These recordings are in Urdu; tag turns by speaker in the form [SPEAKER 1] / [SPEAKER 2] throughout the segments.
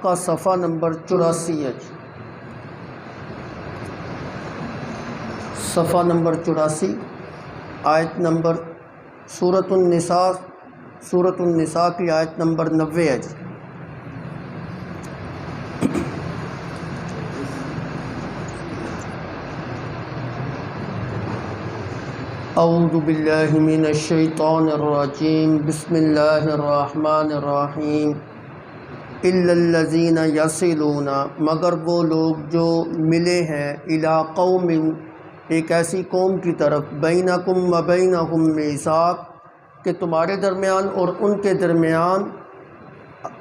[SPEAKER 1] کا صفحہ نمبر 84 ہے، صفحہ نمبر 84، آیت نمبر سورۃ النساء کی آیت نمبر 90 ہے جی۔ اعوذ باللہ من الشیطان الرجیم، بسم اللہ الرحمن الرحیم۔ الا الذین یصلون، مگر وہ لوگ جو ملے ہیں، الی قوم، ایک ایسی قوم کی طرف، بینکم و بینہم میثاق، کہ تمہارے درمیان اور ان کے درمیان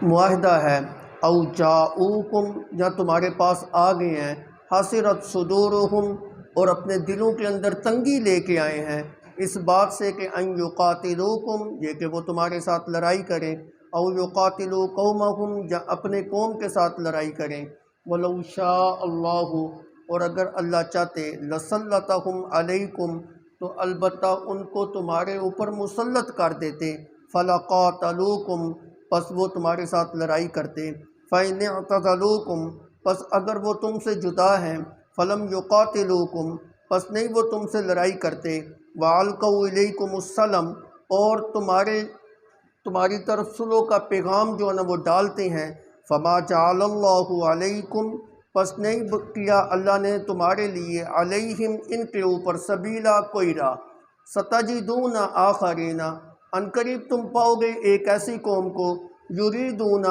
[SPEAKER 1] معاہدہ ہے، او جاؤکم، یا تمہارے پاس آ گئے ہیں، حسرت صدورہم، اور اپنے دلوں کے اندر تنگی لے کے آئے ہیں اس بات سے کہ ان یقاتلوکم، یہ کہ وہ تمہارے ساتھ لڑائی کریں، او یقاتلوا قومہم، یا اپنے قوم کے ساتھ لڑائی کریں، ولو شاء اللہ، اور اگر اللہ چاہتے، لسلطہم علیکم، تو البتہ ان کو تمہارے اوپر مسلط کر دیتے، فلقاتلوکم، پس وہ تمہارے ساتھ لڑائی کرتے، فإن اعتزلوکم، پس اگر وہ تم سے جدا ہیں، فلم یقاتلوکم، پس نہیں وہ تم سے لڑائی کرتے، وَأَلْقَوْا إِلَيْكُمُ السَّلَمَ، اور تمہاری طرف صلح کا پیغام جو ہے نا وہ ڈالتے ہیں، فَمَا جَعَلَ اللَّهُ عَلَيْكُمْ، پس نہیں کیا اللہ نے تمہارے لیے، علیہم، ان کے اوپر، سبیلا، کوئی راہ، سَتَجِدُونَ آخَرِينَ، عنقریب تم پاؤ گے ایک ایسی قوم کو، یریدون،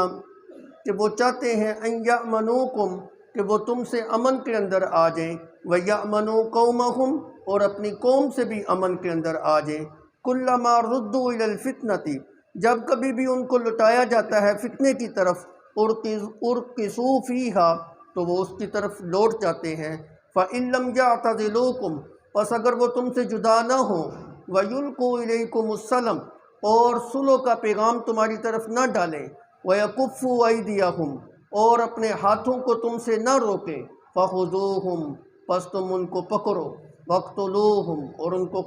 [SPEAKER 1] کہ وہ چاہتے ہیں، ان یأمنوکم، کہ وہ تم سے امن کے اندر آ جائیں، وَيَأْمَنُوا قَوْمَهُمْ، اور اپنی قوم سے بھی امن کے اندر آ جائیں، كُلَّمَا رُدُّوا إِلَى الْفِتْنَةِ، جب کبھی بھی ان کو لٹایا جاتا ہے فتنے کی طرف، اُرْكِسُوا فِيهَا، تو وہ اس کی طرف لوٹ جاتے ہیں، فَإِن لَّمْ يَعْتَزِلُوكُمْ، پس اگر وہ تم سے جدا نہ ہوں، وَيُلْقُوا إِلَيْكُمُ السَّلَمَ، اور صلح کا پیغام تمہاری طرف نہ ڈالیں، وَيَكُفُّوا أَيْدِيَهُمْ، اور اپنے ہاتھوں کو تم سے نہ روکیں، فَخُذُوهُمْ، پس تم ان کو پکڑو، وَاقْتُلُوهُمْ، اور ان کو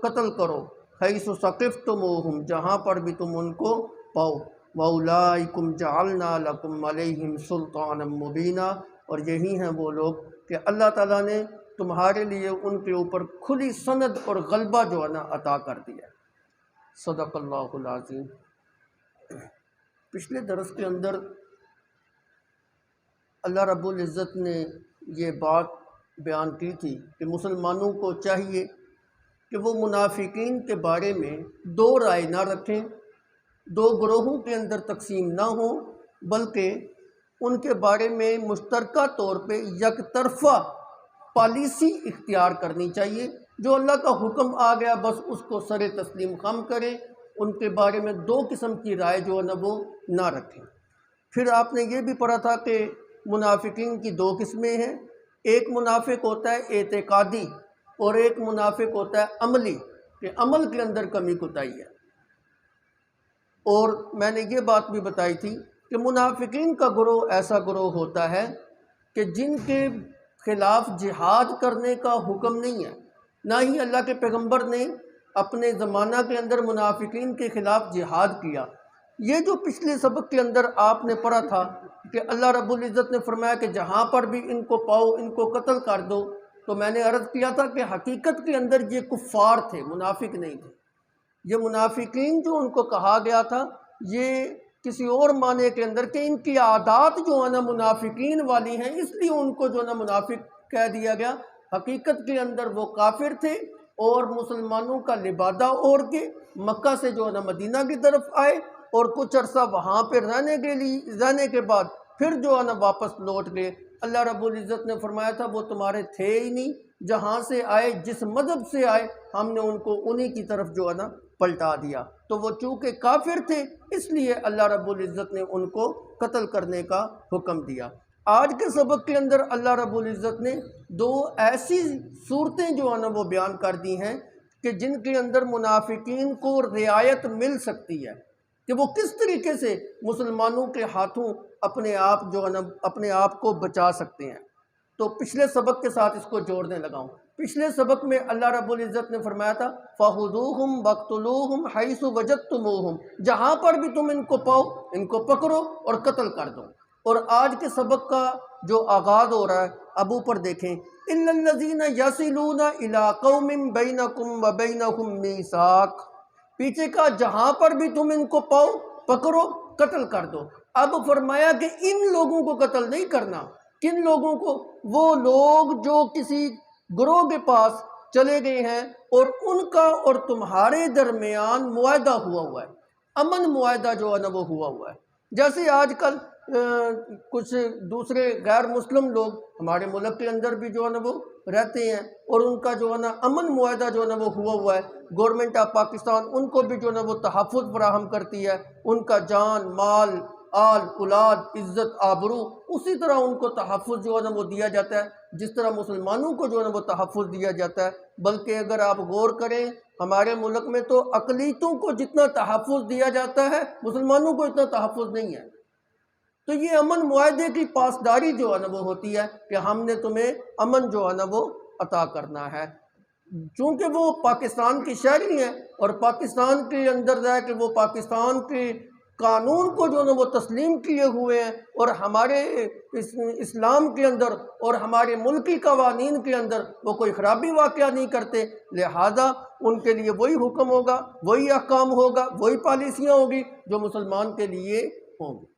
[SPEAKER 1] قتل کرو، حَيْثُ ثَقِفْتُمُوهُمْ، جہاں پر بھی تم ان کو پاؤ، وَأُولَٰئِكُمْ جَعَلْنَا لَكُمْ عَلَيْهِمْ سُلْطَانًا مُّبِينًا، اور یہی ہیں وہ لوگ کہ اللہ تعالیٰ نے تمہارے لیے ان کے اوپر کھلی سند اور غلبہ جو ہے نا عطا کر دیا۔ صدق اللہ العظیم۔ پچھلے درس کے اندر اللہ رب العزت نے یہ بات بیان کی تھی کہ مسلمانوں کو چاہیے کہ وہ منافقین کے بارے میں دو رائے نہ رکھیں، دو گروہوں کے اندر تقسیم نہ ہوں، بلکہ ان کے بارے میں مشترکہ طور پہ یک طرفہ پالیسی اختیار کرنی چاہیے، جو اللہ کا حکم آ گیا بس اس کو سر تسلیم خم کریں، ان کے بارے میں دو قسم کی رائے جو ہے نا وہ نہ رکھیں۔ پھر آپ نے یہ بھی پڑھا تھا کہ منافقین کی دو قسمیں ہیں، ایک منافق ہوتا ہے اعتقادی، اور ایک منافق ہوتا ہے عملی، کہ عمل کے اندر کمی کوتاہی ہے۔ اور میں نے یہ بات بھی بتائی تھی کہ منافقین کا گروہ ایسا گروہ ہوتا ہے کہ جن کے خلاف جہاد کرنے کا حکم نہیں ہے، نہ ہی اللہ کے پیغمبر نے اپنے زمانہ کے اندر منافقین کے خلاف جہاد کیا۔ یہ جو پچھلے سبق کے اندر آپ نے پڑھا تھا کہ اللہ رب العزت نے فرمایا کہ جہاں پر بھی ان کو پاؤ ان کو قتل کر دو، تو میں نے عرض کیا تھا کہ حقیقت کے اندر یہ کفار تھے، منافق نہیں تھے۔ یہ منافقین جو ان کو کہا گیا تھا، یہ کسی اور معنی کے اندر کہ ان کی عادات جو ہے نا منافقین والی ہیں، اس لیے ان کو جو ہے نا منافق کہہ دیا گیا۔ حقیقت کے اندر وہ کافر تھے، اور مسلمانوں کا لبادہ اوڑھ کے مکہ سے جو ہے نا مدینہ کی طرف آئے، اور کچھ عرصہ وہاں پہ رہنے کے بعد پھر جو ہے نا واپس لوٹ گئے۔ اللہ رب العزت نے فرمایا تھا وہ تمہارے تھے ہی نہیں، جہاں سے آئے، جس مذہب سے آئے، ہم نے ان کو انہی کی طرف جو ہے نا پلٹا دیا۔ تو وہ چونکہ کافر تھے، اس لیے اللہ رب العزت نے ان کو قتل کرنے کا حکم دیا۔ آج کے سبق کے اندر اللہ رب العزت نے دو ایسی صورتیں جو ہے نا وہ بیان کر دی ہیں کہ جن کے اندر منافقین کو رعایت مل سکتی ہے، کہ وہ کس طریقے سے مسلمانوں کے ہاتھوں اپنے آپ جو ہے نا اپنے آپ کو بچا سکتے ہیں۔ تو پچھلے سبق کے ساتھ اس کو جوڑنے لگا ہوں۔ پچھلے سبق میں اللہ رب العزت نے فرمایا تھا فَخُذُوهُمْ وَاقْتُلُوهُمْ حَيْثُ وَجَدتُّمُوهُمْ، جہاں پر بھی تم ان کو پاؤ ان کو پکڑو اور قتل کر دو۔ اور آج کے سبق کا جو آغاز ہو رہا ہے اب اوپر دیکھیں، اِلَّا الَّذِينَ يَصِلُونَ إِلَىٰ قَوْمٍ بَيْنَكُمْ وَبَيْنَهُمْ مِيثَاقٌ، پیچھے کا جہاں پر بھی تم ان کو پاؤ پکڑو قتل کر دو۔ اب فرمایا کہ ان لوگوں کو قتل نہیں کرنا۔ کن لوگوں کو؟ وہ لوگ جو کسی گروہ کے پاس چلے گئے ہیں اور ان کا اور تمہارے درمیان معاہدہ ہوا ہے، امن معاہدہ جو ہے نا وہ ہوا ہے۔ جیسے آج کل کچھ دوسرے غیر مسلم لوگ ہمارے ملک کے اندر بھی جو ہے نا وہ رہتے ہیں اور ان کا جو ہے نا امن معاہدہ جو ہے نا وہ ہوا ہے، گورنمنٹ آف پاکستان ان کو بھی جو ہے نا وہ تحفظ فراہم کرتی ہے، ان کا جان مال آل اولاد عزت آبرو اسی طرح ان کو تحفظ جو ہے نا وہ دیا جاتا ہے جس طرح مسلمانوں کو جو ہے نا وہ تحفظ دیا جاتا ہے۔ بلکہ اگر آپ غور کریں ہمارے ملک میں تو اقلیتوں کو جتنا تحفظ دیا جاتا ہے مسلمانوں کو اتنا تحفظ نہیں ہے۔ تو یہ امن معاہدے کی پاسداری جو ہے نا وہ ہوتی ہے کہ ہم نے تمہیں امن جو ہے نا وہ عطا کرنا ہے، چونکہ وہ پاکستان کی شہری ہیں اور پاکستان کے اندر ہے کہ وہ پاکستان کے قانون کو جو ہے نا وہ تسلیم کیے ہوئے ہیں اور ہمارے اسلام کے اندر اور ہمارے ملکی قوانین کے اندر وہ کوئی خرابی واقعہ نہیں کرتے، لہذا ان کے لیے وہی حکم ہوگا، وہی احکام ہوگا، وہی پالیسیاں ہوگی جو مسلمان کے لیے ہوں گی۔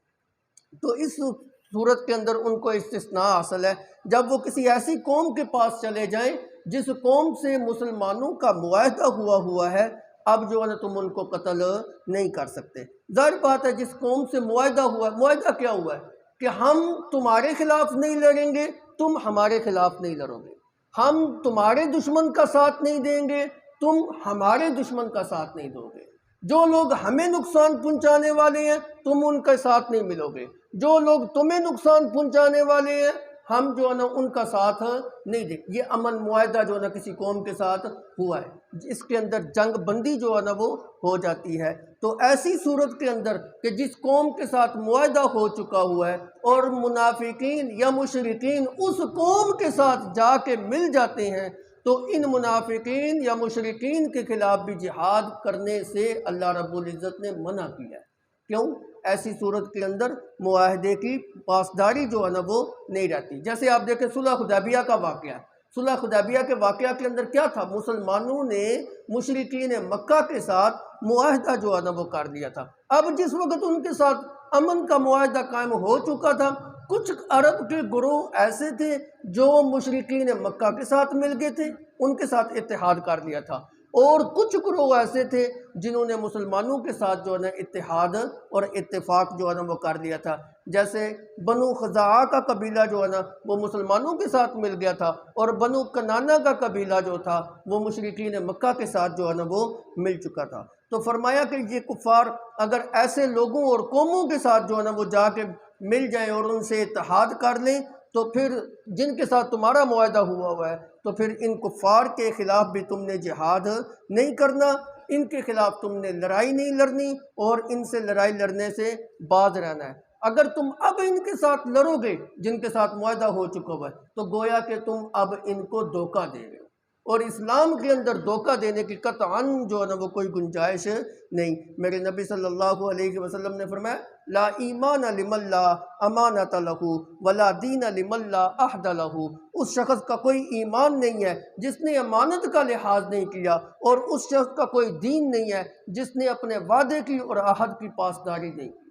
[SPEAKER 1] تو اس صورت کے اندر ان کو استثناء حاصل ہے جب وہ کسی ایسی قوم کے پاس چلے جائیں جس قوم سے مسلمانوں کا معاہدہ ہوا ہے، اب جو ہے نا تم ان کو قتل نہیں کر سکتے۔ ظاہر بات ہے جس قوم سے معاہدہ ہوا ہے، معاہدہ کیا ہوا ہے کہ ہم تمہارے خلاف نہیں لڑیں گے، تم ہمارے خلاف نہیں لڑو گے، ہم تمہارے دشمن کا ساتھ نہیں دیں گے، تم ہمارے دشمن کا ساتھ نہیں دو گے، جو لوگ ہمیں نقصان پہنچانے والے ہیں تم ان کے ساتھ نہیں ملو گے، جو لوگ تمہیں نقصان پہنچانے والے ہیں ہم جو ہے نا ان کا ساتھ نہیں دیں۔ یہ امن معاہدہ جو ہے نا کسی قوم کے ساتھ ہوا ہے، اس کے اندر جنگ بندی جو ہے نا وہ ہو جاتی ہے۔ تو ایسی صورت کے اندر کہ جس قوم کے ساتھ معاہدہ ہو چکا ہوا ہے اور منافقین یا مشرکین اس قوم کے ساتھ جا کے مل جاتے ہیں تو ان منافقین یا مشرکین کے خلاف بھی جہاد کرنے سے اللہ رب العزت نے منع کیا ہے۔ کیوں؟ ایسی صورت کے اندر معاہدے کی پاسداری جو ہے نا وہ نہیں رہتی۔ جیسے آپ دیکھیں صلح حدیبیہ کا واقعہ، صلح حدیبیہ کے واقعہ کے اندر کیا تھا؟ مسلمانوں نے مشرکین مکہ کے ساتھ معاہدہ جو ہے نا وہ کر دیا تھا۔ اب جس وقت ان کے ساتھ امن کا معاہدہ قائم ہو چکا تھا، کچھ عرب کے گروہ ایسے تھے جو مشرکین مکہ کے ساتھ مل گئے تھے، ان کے ساتھ اتحاد کر لیا تھا، اور کچھ گروہ ایسے تھے جنہوں نے مسلمانوں کے ساتھ جو ہے نا اتحاد اور اتفاق جو ہے نا وہ کر لیا تھا۔ جیسے بنو خزاعہ کا قبیلہ جو ہے نا وہ مسلمانوں کے ساتھ مل گیا تھا اور بنو کنانہ کا قبیلہ جو تھا وہ مشرکین مکہ کے ساتھ جو ہے نا وہ مل چکا تھا۔ تو فرمایا کہ یہ کفار اگر ایسے لوگوں اور قوموں کے ساتھ جو ہے نا وہ جا کے مل جائیں اور ان سے اتحاد کر لیں تو پھر جن کے ساتھ تمہارا معاہدہ ہوا ہے تو پھر ان کفار کے خلاف بھی تم نے جہاد نہیں کرنا، ان کے خلاف تم نے لڑائی نہیں لڑنی اور ان سے لڑائی لڑنے سے باز رہنا ہے۔ اگر تم اب ان کے ساتھ لڑو گے جن کے ساتھ معاہدہ ہو چکا ہوا ہے تو گویا کہ تم اب ان کو دھوکہ دے گے، اور اسلام کے اندر دھوکہ دینے کی قطعاً جو ہے نا وہ کوئی گنجائش نہیں۔ میرے نبی صلی اللہ علیہ وسلم نے فرمایا لا ایمان لمن لا امانت لہ ولا دین لمن لا عہد لہ، اس شخص کا کوئی ایمان نہیں ہے جس نے امانت کا لحاظ نہیں کیا، اور اس شخص کا کوئی دین نہیں ہے جس نے اپنے وعدے کی اور عہد کی پاسداری نہیں کی۔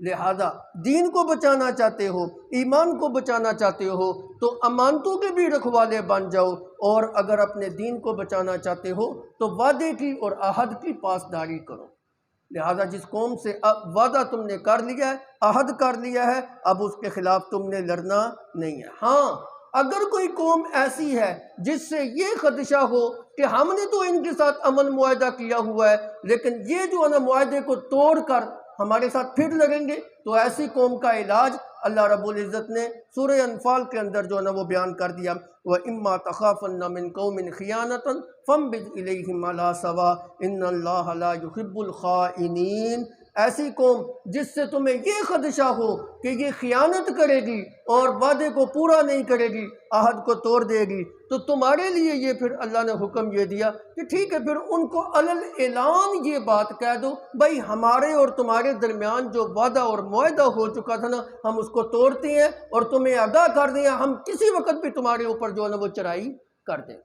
[SPEAKER 1] لہذا دین کو بچانا چاہتے ہو، ایمان کو بچانا چاہتے ہو تو امانتوں کے بھی رکھوالے بن جاؤ، اور اگر اپنے دین کو بچانا چاہتے ہو تو وعدے کی اور عہد کی پاسداری کرو۔ لہذا جس قوم سے وعدہ تم نے کر لیا ہے، عہد کر لیا ہے، اب اس کے خلاف تم نے لڑنا نہیں ہے۔ ہاں اگر کوئی قوم ایسی ہے جس سے یہ خدشہ ہو کہ ہم نے تو ان کے ساتھ امن معاہدہ کیا ہوا ہے لیکن یہ جو ہے نا معاہدے کو توڑ کر ہمارے ساتھ پھر لڑیں گے، تو ایسی قوم کا علاج اللہ رب العزت نے سورہ انفال کے اندر جو ہے نا وہ بیان کر دیا، وَإِمَّا تَخَافَنَّ مِن قَوْمٍ خِيَانَةً فَانبِذْ إِلَيْهِمْ عَلَىٰ سَوَاءٍ إِنَّ اللَّهَ لَا يُحِبُّ الْخَائِنِينَ۔ ایسی قوم جس سے تمہیں یہ خدشہ ہو کہ یہ خیانت کرے گی اور وعدے کو پورا نہیں کرے گی، عہد کو توڑ دے گی، تو تمہارے لیے یہ پھر اللہ نے حکم یہ دیا کہ ٹھیک ہے، پھر ان کو علل اعلان یہ بات کہہ دو، بھائی ہمارے اور تمہارے درمیان جو وعدہ اور معاہدہ ہو چکا تھا نا، ہم اس کو توڑتے ہیں اور تمہیں آگاہ کر دیں، ہم کسی وقت بھی تمہارے اوپر جو ہے نا وہ چڑھائی کر دیں۔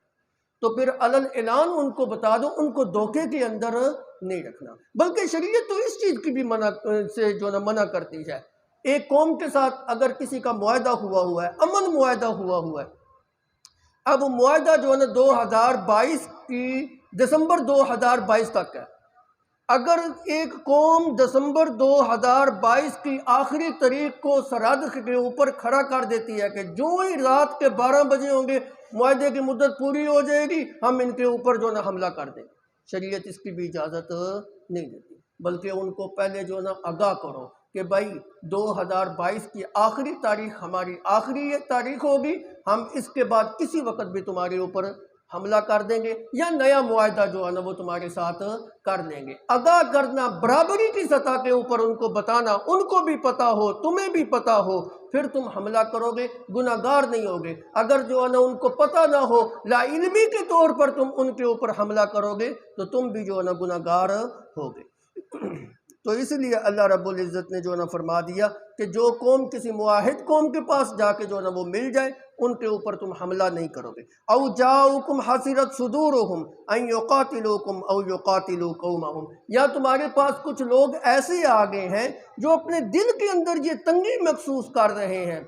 [SPEAKER 1] تو پھر علل اعلان ان کو بتا دو، ان کو دھوکے کے اندر نہیں رکھنا۔ بلکہ شریعت تو اس چیز کی بھی منع سے جو ہے نا منع کرتی ہے۔ ایک قوم کے ساتھ اگر کسی کا معاہدہ ہوا ہے، امن معاہدہ ہوا ہے، اب معاہدہ جو ہے نا 2022 کی دسمبر 2022 تک ہے۔ اگر ایک قوم دسمبر 2022 کی آخری تاریخ کو سرحد کے اوپر کھڑا کر دیتی ہے کہ جو ہی رات کے 12 بجے ہوں گے معاہدے کی مدت پوری ہو جائے گی، ہم ان کے اوپر جو ہے نا حملہ کر دیں، شریعت اس کی بھی اجازت نہیں دیتی، بلکہ ان کو پہلے جو ہے نا آگاہ کرو کہ بھائی 2022 کی آخری تاریخ ہماری آخری تاریخ ہوگی، ہم اس کے بعد کسی وقت بھی تمہارے اوپر حملہ کر دیں گے یا نیا معاہدہ جو ہے نا وہ تمہارے ساتھ کر لیں گے۔ آگاہ کرنا، برابری کی سطح کے اوپر ان کو بتانا، ان کو بھی پتا ہو تمہیں بھی پتا ہو، پھر تم حملہ کرو گے، گناہگار نہیں ہوگے۔ اگر جو ہے نا ان کو پتا نہ ہو، لا علمی کے طور پر تم ان کے اوپر حملہ کرو گے تو تم بھی جو ہے نا گناہگار ہوگے۔ تو اس لیے اللہ رب العزت نے جو ہے نا فرما دیا کہ جو قوم کسی معاہد قوم کے پاس جا کے جو ہے نا وہ مل جائے، ان کے اوپر تم حملہ نہیں کرو گے۔ او جاؤکم حسرت صدورہم ان یقاتلوکم او یقاتلوا قومہم، یا تمہارے پاس کچھ لوگ ایسے آ گئے ہیں جو اپنے دل کے اندر یہ تنگی محسوس کر رہے ہیں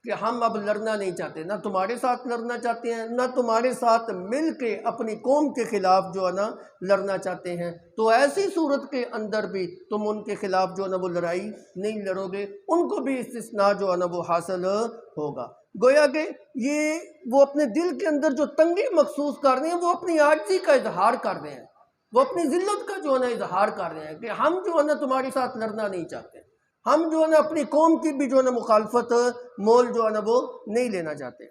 [SPEAKER 1] کہ ہم اب لڑنا نہیں چاہتے، نہ تمہارے ساتھ لڑنا چاہتے ہیں، نہ تمہارے ساتھ مل کے اپنی قوم کے خلاف جو ہے نا لڑنا چاہتے ہیں، تو ایسی صورت کے اندر بھی تم ان کے خلاف جو ہے نا وہ لڑائی نہیں لڑو گے، ان کو بھی استثناء جو ہے نا وہ حاصل ہوگا۔ گویا کہ یہ وہ اپنے دل کے اندر جو تنگی محسوس کر رہے ہیں، وہ اپنی عاجزی کا اظہار کر رہے ہیں، وہ اپنی ذلت کا جو ہے نا اظہار کر رہے ہیں کہ ہم جو ہے نا تمہارے ساتھ لڑنا نہیں چاہتے، ہم جو ہے نا اپنی قوم کی بھی جو ہے نا مخالفت مول جو ہے نا وہ نہیں لینا چاہتے۔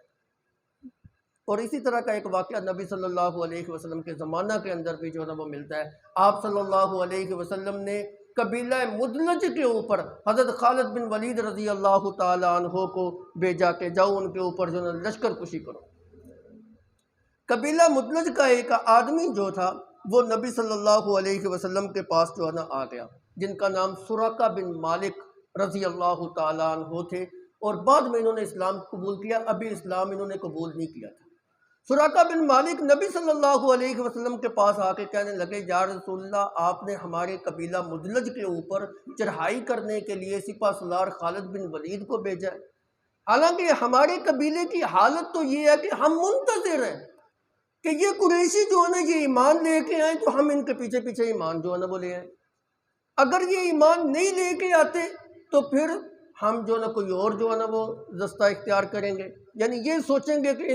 [SPEAKER 1] اور اسی طرح کا ایک واقعہ نبی صلی اللہ علیہ وسلم کے زمانہ کے اندر بھی جو ہے نا وہ ملتا ہے۔ آپ صلی اللہ علیہ وسلم نے قبیلہ مدلج کے اوپر حضرت خالد بن ولید رضی اللہ تعالیٰ عنہ کو بھیجا کہ جاؤ ان کے اوپر جو ہے نا لشکر کشی کرو۔ قبیلہ مدلج کا ایک آدمی جو تھا وہ نبی صلی اللہ علیہ وسلم کے پاس جو ہے نا آ گیا، جن کا نام سراقہ بن مالک رضی اللہ تعالیٰ عنہ تھے، اور بعد میں انہوں نے اسلام قبول کیا، ابھی اسلام انہوں نے قبول نہیں کیا تھا۔ سراقہ بن مالک نبی صلی اللہ علیہ وسلم کے پاس آ کے کہنے لگے، یا رسول اللہ، آپ نے ہمارے قبیلہ مدلج کے اوپر چڑھائی کرنے کے لیے سپہ سالار خالد بن ولید کو بھیجا ہے، حالانکہ ہمارے قبیلے کی حالت تو یہ ہے کہ ہم منتظر ہیں کہ یہ قریشی جو ہے نا یہ ایمان لے کے آئیں تو ہم ان کے پیچھے پیچھے ایمان جو ہے نا وہ لے آئیں، اگر یہ ایمان نہیں لے کے آتے تو پھر ہم جو ہے نا کوئی اور جو ہے نا وہ رستہ اختیار کریں گے، یعنی یہ سوچیں گے کہ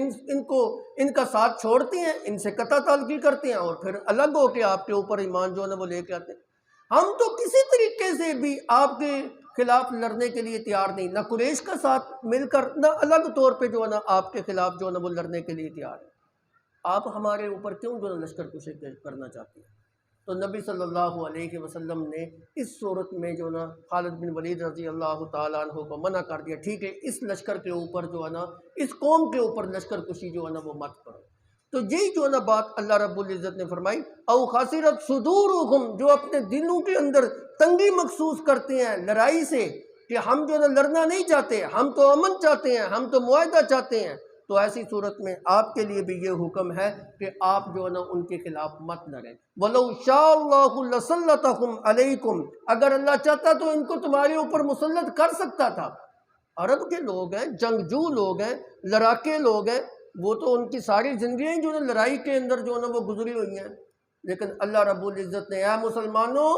[SPEAKER 1] ان کا ساتھ چھوڑتے ہیں، ان سے قطع تعلقی کرتے ہیں اور پھر الگ ہو کے آپ کے اوپر ایمان جو ہے نا وہ لے کے آتے ہیں۔ ہم تو کسی طریقے سے بھی آپ کے خلاف لڑنے کے لیے تیار نہیں، نہ قریش کا ساتھ مل کر، نہ الگ طور پہ جو ہے نا آپ کے خلاف جو ہے نا وہ لڑنے کے لیے تیار ہے، آپ ہمارے اوپر کیوں جو ہے نا لشکر کشی کرنا چاہتے ہیں؟ تو نبی صلی اللہ علیہ وسلم نے اس صورت میں جو نا خالد بن ولید رضی اللہ تعالیٰ عنہ کو منع کر دیا، ٹھیک ہے اس لشکر کے اوپر جو ہے نا، اس قوم کے اوپر لشکر کشی جو ہے نا وہ مت کرو۔ تو یہی جو ہے نا بات اللہ رب العزت نے فرمائی، او خسرت صدورہم، جو اپنے دلوں کے اندر تنگی محسوس کرتے ہیں لڑائی سے کہ ہم جو ہے نا لڑنا نہیں چاہتے، ہم تو امن چاہتے ہیں، ہم تو معاہدہ چاہتے ہیں، تو ایسی صورت میں آپ کے لیے بھی یہ حکم ہے کہ آپ جو ہے نا ان کے خلاف مت لڑیں۔ وَلَوْ شَاءَ اللَّهُ لَسَلَّطَهُمْ عَلَيْكُمْ، اگر اللہ چاہتا تو ان کو تمہارے اوپر مسلط کر سکتا تھا۔ عرب کے لوگ ہیں، جنگجو لوگ ہیں، لڑاکے لوگ ہیں، وہ تو ان کی ساری زندگیاں جو ہے لڑائی کے اندر جو ہے نا وہ گزری ہوئی ہیں، لیکن اللہ رب العزت نے اے مسلمانوں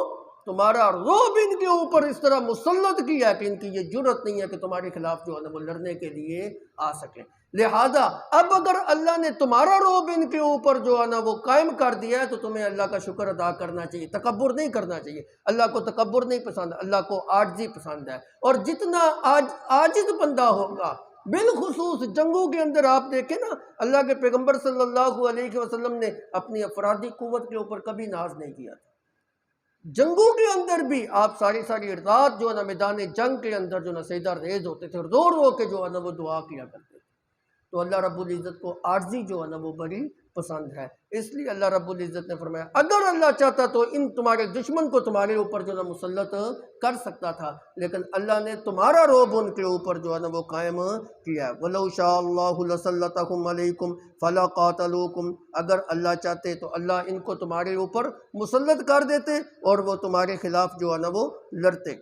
[SPEAKER 1] تمہارا رعب ان کے اوپر اس طرح مسلط کیا کہ ان کی یہ جرت نہیں ہے کہ تمہارے خلاف جو ہے نا وہ لڑنے کے لیے آ سکیں۔ لہذا اب اگر اللہ نے تمہارا رعب ان کے اوپر جو ہے نا وہ قائم کر دیا ہے تو تمہیں اللہ کا شکر ادا کرنا چاہیے، تکبر نہیں کرنا چاہیے۔ اللہ کو تکبر نہیں پسند، اللہ کو عاجزی پسند ہے، اور جتنا عاجز بندہ ہوگا، بالخصوص جنگوں کے اندر آپ دیکھیں نا، اللہ کے پیغمبر صلی اللہ علیہ وسلم نے اپنی افرادی قوت کے اوپر کبھی ناز نہیں کیا تھا، جنگوں کے اندر بھی آپ ساری ساری رات جو ہے نا میدان جنگ کے اندر جو ہے نا سجدہ ریز ہوتے تھے اور رو رو کے جو ہے نا وہ دعا کیا کرتے تھے. تو اللہ رب العزت کو عارضی جو ہے نا وہ بڑی پسند ہے. اس لیے اللہ رب العزت نے فرمایا اگر اللہ چاہتا تو ان تمہارے دشمن کو تمہارے اوپر جو ہے نا مسلط کر سکتا تھا، لیکن اللہ نے تمہارا رعب ان کے اوپر جو ہے نا وہ قائم کیا. وَلَوْ شَاءَ اللَّهُ لَسَلَّطَكُمْ عَلَيْكُمْ فَلَا قَاتَلُوكُمْ، اگر اللہ چاہتے تو اللہ ان کو تمہارے اوپر مسلط کر دیتے اور وہ تمہارے خلاف جو ہے نا وہ لڑتے.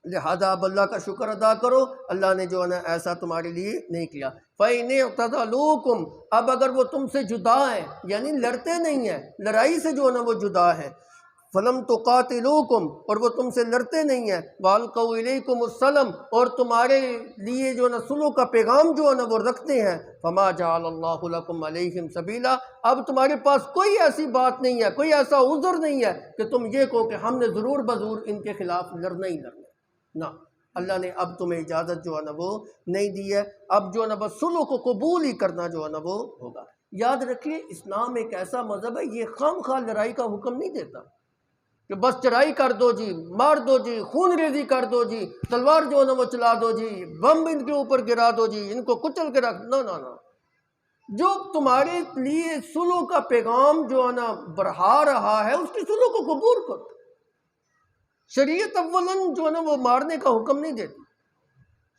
[SPEAKER 1] لہذا اب اللہ کا شکر ادا کرو، اللہ نے جو ہے نا ایسا تمہارے لیے نہیں کیا. فَإِنِ اعْتَزَلُوكُمْ، اب اگر وہ تم سے جدا ہیں یعنی لڑتے نہیں ہیں، لڑائی سے جو ہے نا وہ جدا ہے. فَلَمْ تُقَاتِلُوكُمْ، اور وہ تم سے لڑتے نہیں ہیں. وَأَلْقَوْا إِلَيْكُمُ السَّلَمَ، اور تمہارے لیے جو ہے نا صلح کا پیغام جو ہے نا وہ رکھتے ہیں. فَمَا جَعَلَ اللَّهُ لَكُمْ عَلَيْهِمْ سَبِيلًا، اب تمہارے پاس کوئی ایسی بات نہیں ہے، کوئی ایسا عذر نہیں ہے کہ تم یہ کہو کہ ہم نے ضرور بضرور ان کے خلاف لڑنا ہی لڑنا. نہ، اللہ نے اب تمہیں اجازت جو ہے نا وہ نہیں دی ہے. اب جو ہے نا بس صلح کو قبول ہی کرنا جو ہے نا وہ ہوگا. یاد رکھیے اسلام ایک ایسا مذہب ہے، یہ خام خواہ لڑائی کا حکم نہیں دیتا کہ بس چڑھائی کر دو جی، مار دو جی، خون ریزی کر دو جی، تلوار جو ہے نا وہ چلا دو جی، بم ان کے اوپر گرا دو جی، ان کو کچل کے رکھ. نہ نہ نہ، جو تمہارے لیے صلح کا پیغام جو ہے نا بڑھا رہا ہے اس کی صلح کو قبول کرو. شریعت اولاً جو ہے نا وہ مارنے کا حکم نہیں دیتی.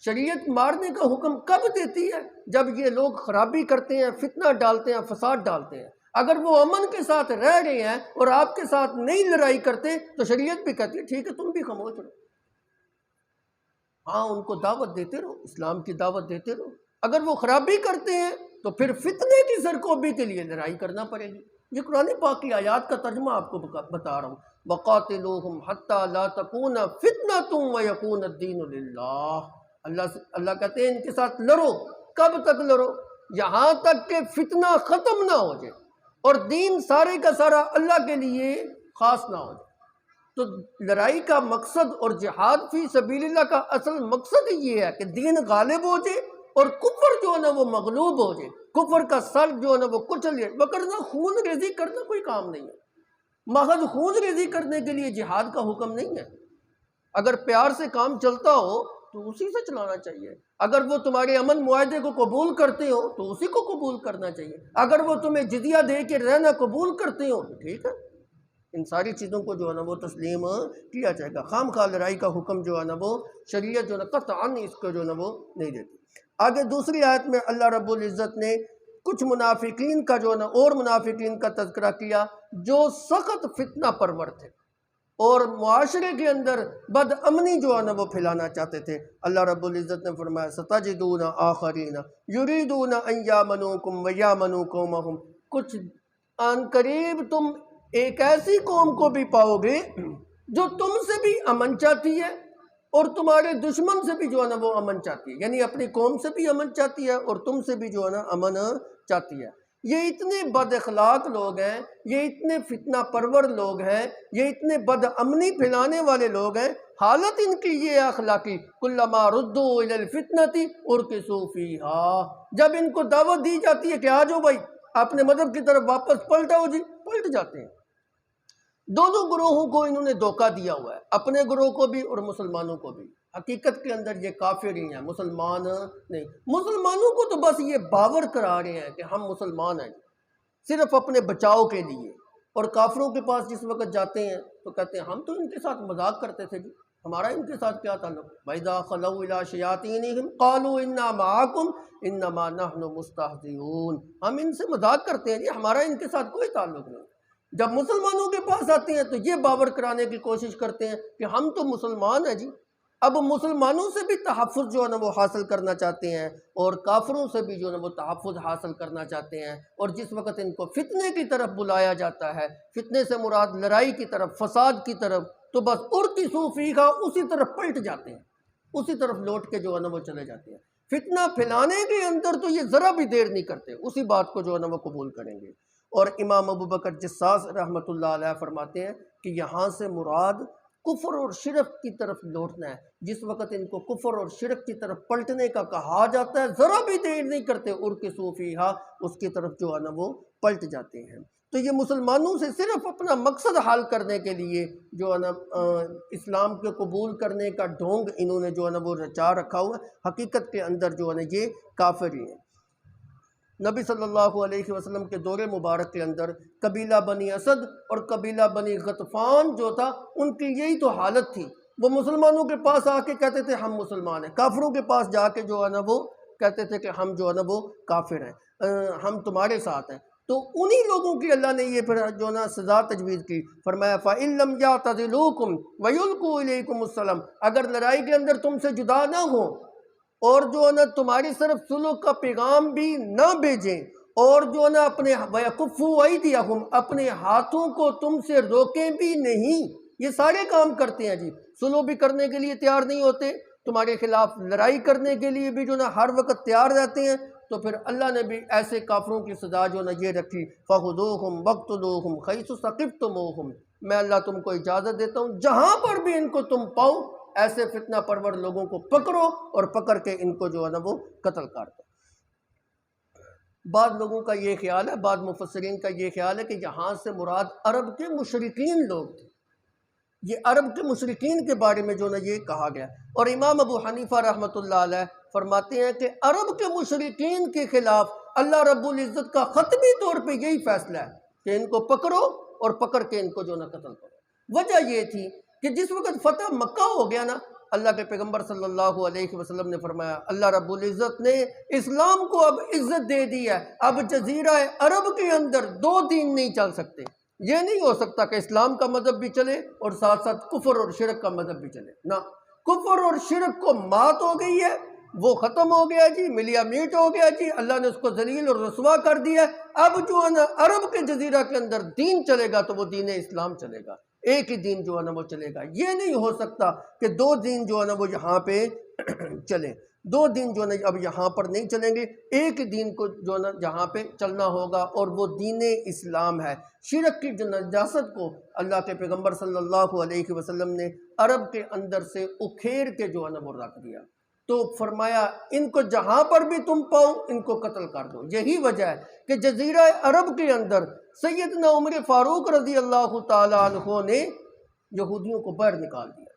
[SPEAKER 1] شریعت مارنے کا حکم کب دیتی ہے؟ جب یہ لوگ خرابی کرتے ہیں، فتنہ ڈالتے ہیں، فساد ڈالتے ہیں. اگر وہ امن کے ساتھ رہ رہے ہیں اور آپ کے ساتھ نہیں لڑائی کرتے تو شریعت بھی کہتی ہے ٹھیک ہے تم بھی خاموش رہو. ہاں، ان کو دعوت دیتے رہو، اسلام کی دعوت دیتے رہو. اگر وہ خرابی کرتے ہیں تو پھر فتنے کی سرکوبی کے لیے لڑائی کرنا پڑے گی. یہ قرآن پاک کی آیات کا ترجمہ آپ کو بتا رہا ہوں. وَقَاتِلُوهُمْ حَتَّى لَا تَكُونَ فِتْنَةٌ وَيَكُونَ الدِّينُ لِلَّهِ. اللہ کہتے ہیں ان کے ساتھ لڑو. کب تک لڑو؟ یہاں تک کہ فتنہ ختم نہ ہو جائے اور دین سارے کا سارا اللہ کے لیے خاص نہ ہو جائے. تو لڑائی کا مقصد اور جہاد فی سبیل اللہ کا اصل مقصد یہ ہے کہ دین غالب ہو جائے اور کفر جو ہے نا وہ مغلوب ہو جائے، کفر کا سر جو ہے نا وہ کچل جائے. وگرنہ خون ریزی کرنا کوئی کام نہیں ہے. محض خون ریزی کرنے کے لیے جہاد کا حکم نہیں ہے. اگر پیار سے کام چلتا ہو تو اسی سے چلانا چاہیے. اگر وہ تمہارے امن معاہدے کو قبول کرتے ہو تو اسی کو قبول کرنا چاہیے. اگر وہ تمہیں جزیہ دے کے رہنا قبول کرتے ہو تو ٹھیک ہے. ان ساری چیزوں کو جو ہے نا وہ تسلیم کیا جائے گا. خام خواہ لڑائی کا حکم جو ہے نا وہ شریعت جو ہے نا قطعاً اس کو جو ہے نا وہ نہیں دیتی. آگے دوسری آیت میں اللہ رب العزت نے کچھ منافقین کا جو ہے نا اور منافقین کا تذکرہ کیا جو سخت فتنہ پرور تھے اور معاشرے کے اندر بد امنی جو ہے نا وہ پھیلانا چاہتے تھے. اللہ رب العزت نے فرمایا ستجدون آخرین یریدون ان یامنوکم ویامنوا قومہم، کچھ آن قریب تم ایک ایسی قوم کو بھی پاؤ گے جو تم سے بھی امن چاہتی ہے اور تمہارے دشمن سے بھی جو ہے نا وہ امن چاہتی ہے. یعنی اپنی قوم سے بھی امن چاہتی ہے اور تم سے بھی جو ہے نا امن چاہتی ہے. یہ اتنے بد اخلاق لوگ ہیں، یہ اتنے فتنہ پرور لوگ ہیں، یہ اتنے بد امنی پھیلانے والے لوگ ہیں. حالت ان کی یہ اخلاقی کلما ردوا الی الفتنۃ ارکسوا فیہا، جب ان کو دعوت دی جاتی ہے کہ آ جاؤ بھائی اپنے مذہب کی طرف واپس پلٹاؤ جی، پلٹ جاتے ہیں. دونوں گروہوں کو انہوں نے دھوکہ دیا ہوا ہے، اپنے گروہ کو بھی اور مسلمانوں کو بھی. حقیقت کے اندر یہ کافر ہی ہیں، مسلمان نہیں. مسلمانوں کو تو بس یہ باور کرا رہے ہیں کہ ہم مسلمان ہیں صرف اپنے بچاؤ کے لیے، اور کافروں کے پاس جس وقت جاتے ہیں تو کہتے ہیں ہم تو ان کے ساتھ مذاق کرتے تھے جی، ہمارا ان کے ساتھ کیا تعلق. وَإِذَا خَلَوْا إِلَىٰ شَيَاطِينِهِمْ قَالُوا إِنَّا مَعَكُمْ إِنَّمَا نَحْنُ مُسْتَهْزِئُونَ، ہم ان سے مذاق کرتے ہیں جی، ہمارا ان کے ساتھ کوئی تعلق نہیں. جب مسلمانوں کے پاس آتے ہیں تو یہ باور کرانے کی کوشش کرتے ہیں کہ ہم تو مسلمان ہیں جی. اب مسلمانوں سے بھی تحفظ جو ہے نا وہ حاصل کرنا چاہتے ہیں اور کافروں سے بھی جو ہے نا وہ تحفظ حاصل کرنا چاہتے ہیں. اور جس وقت ان کو فتنے کی طرف بلایا جاتا ہے، فتنے سے مراد لڑائی کی طرف، فساد کی طرف، تو بس ارکسوا فیہا، اسی طرف پلٹ جاتے ہیں، اسی طرف لوٹ کے جو ہے نا وہ چلے جاتے ہیں. فتنہ پھیلانے کے اندر تو یہ ذرا بھی دیر نہیں کرتے، اسی بات کو جو ہے نا وہ قبول کریں گے. اور امام ابو بکر جساس رحمۃ اللہ علیہ فرماتے ہیں کہ یہاں سے مراد کفر اور شرک کی طرف لوٹنا ہے. جس وقت ان کو کفر اور شرک کی طرف پلٹنے کا کہا جاتا ہے ذرا بھی دیر نہیں کرتے، ارکسوا فیہا، اس کی طرف جو ہے نا وہ پلٹ جاتے ہیں. تو یہ مسلمانوں سے صرف اپنا مقصد حل کرنے کے لیے جو ہے نا اسلام کے قبول کرنے کا ڈھونگ انہوں نے جو ہے نا وہ رچا رکھا ہوا ہے، حقیقت کے اندر جو ہے نا یہ کافر ہی ہیں۔ نبی صلی اللہ علیہ وسلم کے دور مبارک کے اندر قبیلہ بنی اسد اور قبیلہ بنی غطفان جو تھا، ان کی یہی تو حالت تھی۔ وہ مسلمانوں کے پاس آ کے کہتے تھے ہم مسلمان ہیں، کافروں کے پاس جا کے جو ہے نا وہ کہتے تھے کہ ہم جو ہے نا وہ کافر ہیں، ہم تمہارے ساتھ ہیں۔ تو انہی لوگوں کی اللہ نے یہ پھر جو نا سزا تجویز کی، فرمایا فَإِن لَمْ يَعْتَزِلُوكُمْ وَيُلْقُوا إِلَيْكُمُ السَّلَامَ، اگر لڑائی کے اندر تم سے جدا نہ ہوں اور جو ہے نا تمہاری صرف صلح کا پیغام بھی نہ بھیجیں، اور جو ہے نا اپنے وَيَكُفُّوا أَيْدِيَهُمْ اپنے ہاتھوں کو تم سے روکیں بھی نہیں، یہ سارے کام کرتے ہیں جی، صلح بھی کرنے کے لیے تیار نہیں ہوتے، تمہارے خلاف لڑائی کرنے کے لیے بھی جو نا ہر وقت تیار رہتے ہیں، تو پھر اللہ نے بھی ایسے کافروں کی سزا جو نا یہ رکھی فَخُذُوهُمْ وَاقْتُلُوهُمْ حَيْثُ ثَقِفْتُمُوهُمْ، میں اللہ تم کو اجازت دیتا ہوں جہاں پر بھی ان کو تم پاؤ ایسے فتنہ پرور لوگوں کو پکڑو اور پکڑ کے ان کو جو ہے نا وہ قتل کر دو۔ بعض لوگوں کا یہ خیال ہے، بعض مفسرین کا یہ خیال ہے کہ یہاں سے مراد عرب کے مشرکین لوگ تھے، یہ عرب کے مشرکین کے بارے میں جو نا یہ کہا گیا۔ اور امام ابو حنیفہ رحمۃ اللہ علیہ فرماتے ہیں کہ عرب کے مشرکین کے خلاف اللہ رب العزت کا خطبی طور پہ یہی فیصلہ ہے کہ ان کو پکڑو اور پکڑ کے ان کو جو نا قتل کرو۔ وجہ یہ تھی کہ جس وقت فتح مکہ ہو گیا نا، اللہ کے پیغمبر صلی اللہ علیہ وسلم نے فرمایا اللہ رب العزت نے اسلام کو اب عزت دے دی ہے، اب جزیرہ عرب کے اندر دو دین نہیں چل سکتے، یہ نہیں ہو سکتا کہ اسلام کا مذہب بھی چلے اور ساتھ ساتھ کفر اور شرک کا مذہب بھی چلے، نہ، کفر اور شرک کو مات ہو گئی ہے، وہ ختم ہو گیا جی، ملیا میٹ ہو گیا جی، اللہ نے اس کو ذلیل اور رسوا کر دیا۔ اب جو ہے نا عرب کے جزیرہ کے اندر دین چلے گا تو وہ دین اسلام چلے گا، ایک ہی دین جو ہے نا وہ چلے گا، یہ نہیں ہو سکتا کہ دو دین جو ہے نا وہ یہاں پہ چلیں، دو دین جو ہے نا اب یہاں پر نہیں چلیں گے، ایک دین کو جو ہے نا یہاں پہ چلنا ہوگا اور وہ دین اسلام ہے۔ شرک کی جو نجاست کو اللہ کے پیغمبر صلی اللہ علیہ وسلم نے عرب کے اندر سے اکھیڑ کے جو ہے نا وہ رکھ دیا، تو فرمایا ان کو جہاں پر بھی تم پاؤ ان کو قتل کر دو۔ یہی وجہ ہے کہ جزیرہ عرب کے اندر سیدنا عمر فاروق رضی اللہ تعالیٰ عنہ نے یہودیوں کو باہر نکال دیا۔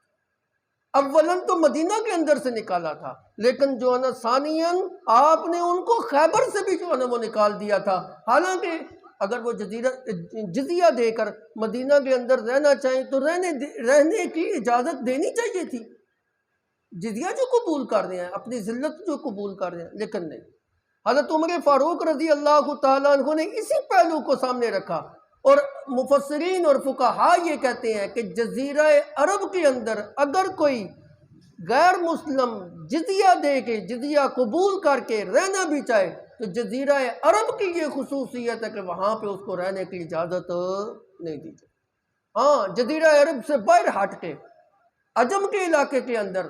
[SPEAKER 1] اولاً تو مدینہ کے اندر سے نکالا تھا، لیکن جو ہے نا ثانیاً آپ نے ان کو خیبر سے بھی جو ہے نا وہ نکال دیا تھا، حالانکہ اگر وہ جزیہ دے کر مدینہ کے اندر رہنا چاہیں تو رہنے کی اجازت دینی چاہیے تھی، جزیہ جو قبول کر رہے ہیں، اپنی ذلت جو قبول کر رہے ہیں، لیکن نہیں۔ حضرت عمر فاروق رضی اللہ تعالیٰ عنہ نے اسی پہلو کو سامنے رکھا، اور مفسرین اور فقہاء یہ کہتے ہیں کہ جزیرہ عرب کے اندر اگر کوئی غیر مسلم جزیہ دے کے جزیہ قبول کر کے رہنا بھی چاہے تو جزیرہ عرب کی یہ خصوصیت ہے کہ وہاں پہ اس کو رہنے کی اجازت نہیں دی جائے۔ ہاں، جزیرہ عرب سے باہر ہٹ کے عجم کے علاقے کے اندر،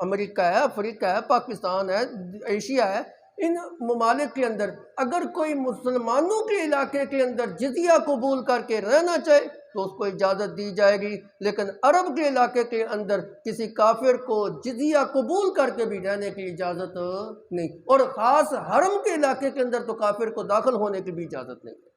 [SPEAKER 1] امریکہ ہے، افریقہ ہے، پاکستان ہے، ایشیا ہے، ان ممالک کے اندر اگر کوئی مسلمانوں کے علاقے کے اندر جزیہ قبول کر کے رہنا چاہے تو اس کو اجازت دی جائے گی، لیکن عرب کے علاقے کے اندر کسی کافر کو جزیہ قبول کر کے بھی رہنے کی اجازت نہیں، اور خاص حرم کے علاقے کے اندر تو کافر کو داخل ہونے کی بھی اجازت نہیں ہے،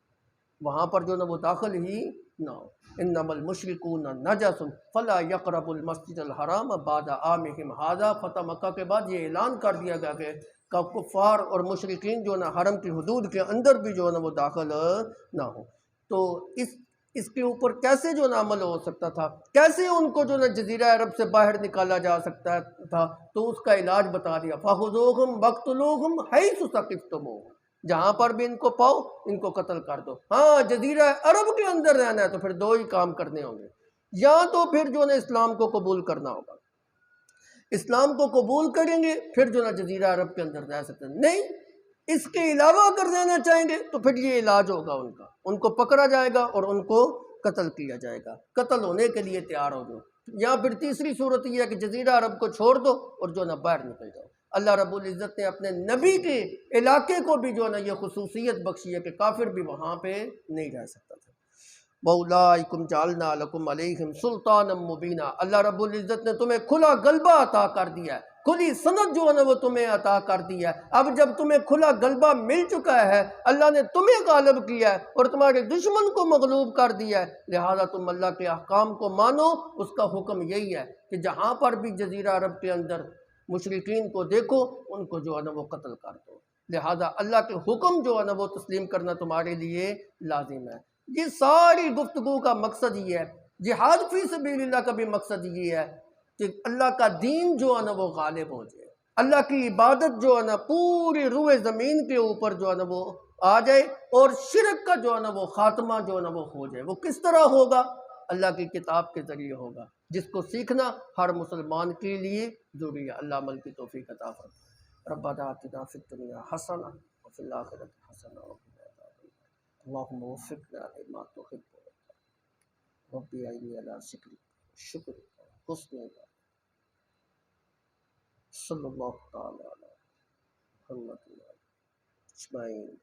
[SPEAKER 1] وہاں پر جو نا وہ داخل ہی نہ ہو۔ انما المشرکون نجس فلا یقربوا المسجد الحرام بعد عامہم ھذا، فتح مکہ کے بعد یہ اعلان کر دیا گیا کہ کفار اور مشرکین جو نا حرم کی حدود کے اندر بھی جو نا وہ داخل نہ ہو۔ تو اس کے اوپر کیسے جو نا عمل ہو سکتا تھا، کیسے ان کو جو نا جزیرہ عرب سے باہر نکالا جا سکتا تھا، تو اس کا علاج بتا دیا فَخُذُوهُمْ وَاقْتُلُوهُمْ حَيْثُ ثَقِفْتُمُوهُمْ، جہاں پر بھی ان کو پاؤ ان کو قتل کر دو۔ ہاں، جزیرہ عرب کے اندر رہنا ہے تو پھر دو ہی کام کرنے ہوں گے، یا تو پھر جو نا اسلام کو قبول کرنا ہوگا، اسلام کو قبول کریں گے پھر جو نا جزیرہ عرب کے اندر رہ سکتے ہیں، نہیں اس کے علاوہ اگر رہنا چاہیں گے تو پھر یہ علاج ہوگا ان کا، ان کو پکڑا جائے گا اور ان کو قتل کیا جائے گا، قتل ہونے کے لیے تیار ہو جاؤ، یا پھر تیسری صورت یہ ہے کہ جزیرہ عرب کو چھوڑ دو اور جو نا باہر نکل جاؤ۔ اللہ رب العزت نے اپنے نبی کے علاقے کو بھی جو نا یہ خصوصیت بخشی ہے کہ کافر بھی وہاں پہ نہیں رہ سکتا تھا۔ وَأُولَٰئِكُمْ جَعَلْنَا لَكُمْ عَلَيْهِمْ سُلْطَانًا مُبِينًا، اللہ رب العزت نے تمہیں کھلا غلبہ عطا کر دیا ہے، کھلی سند جو ہے نا وہ تمہیں عطا کر دی ہے۔ اب جب تمہیں کھلا غلبہ مل چکا ہے، اللہ نے تمہیں غالب کیا ہے اور تمہارے دشمن کو مغلوب کر دیا ہے، لہذا تم اللہ کے احکام کو مانو۔ اس کا حکم یہی ہے کہ جہاں پر بھی جزیرہ عرب کے اندر مشرکین کو دیکھو، ان کو جو ہے نا وہ قتل کر دو۔ لہذا اللہ کے حکم جو ہے نا وہ تسلیم کرنا تمہارے لیے لازم ہے۔ یہ ساری گفتگو کا مقصد یہ ہے، جہاد فی سبیل اللہ کا بھی مقصد یہ ہے کہ اللہ کا دین جو ہے نا وہ غالب ہو جائے، اللہ کی عبادت جو ہے نا پوری روئے زمین کے اوپر جو ہے نا وہ آ جائے، اور شرک کا جو ہے نا وہ خاتمہ جو ہے نا وہ ہو جائے۔ وہ کس طرح ہوگا؟ اللہ کی کتاب کے ذریعے ہوگا، جس کو سیکھنا ہر مسلمان کے لیے ضروری ہے۔ اللہ عمل کی توفیق عطا فرمائے۔ ربنا آتنا فی الدنیا حسنہ وفی الآخرۃ حسنہ وقنا عذاب النار۔ اللہم وفقنا لما تحب وترضى۔ ربی اعینی علی ذکرک شکرک حسن عبادتک۔ صلی اللہ تعالی علی محمد اجمعین۔